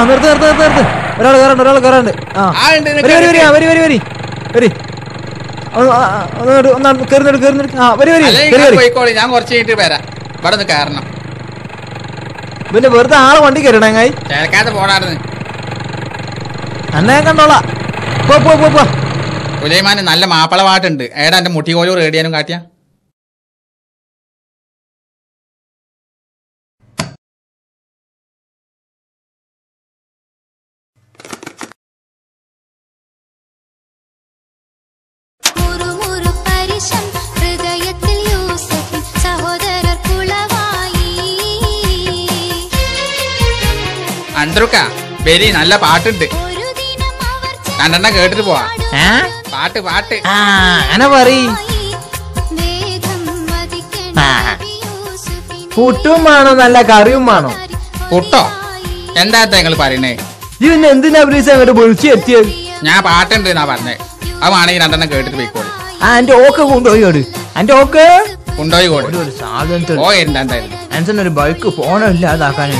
നിർത്ത്. ഒരാൾ കയറാണ്ട്. ഞാൻ കുറച്ച് കഴിഞ്ഞിട്ട് വരാം. ഇവിടെ ഒന്ന് കയറണം. പിന്നെ വെറുതെ ആളെ വണ്ടി കയറണേ കേൾക്കാതെ പോടാർന്ന്. അന്നേ കണ്ടോളാം. സുലൈമാന് നല്ല മാപ്പിള പാട്ടുണ്ട്. ഏടാ എന്റെ മുട്ടിക്കോലു റേഡിയാനും കാട്ടിയ. അന്തരുക്ക ബെരി നല്ല പാട്ടുണ്ട്. രണ്ടെണ്ണം കേട്ടിട്ട് പോവാ. പാട്ട് അങ്ങനെ പറയും. പുട്ടും വേണോ നല്ല കറിയും വേണോ? പുട്ടോ? എന്താ നിങ്ങൾ പറയണേ? പിന്നെ എന്തിനാ പ്ലീസ് അങ്ങോട്ട് വിളിച്ചു എത്തിയത്? ഞാൻ പാട്ടുണ്ട് എന്നാ പറഞ്ഞേ. അത് വേണമെങ്കിൽ രണ്ടെണ്ണം കേട്ടിട്ട് പോയിക്കോളി. എന്റെ ഓക്കെ കൊണ്ടുപോയി. എന്റെ ഓക്കെ കൊണ്ടുപോയി ഒരു സാധനത്തിൽ ഓ എന്തായാലും ഒരു ബൈക്ക് ഫോണില്ലാതാക്കാൻ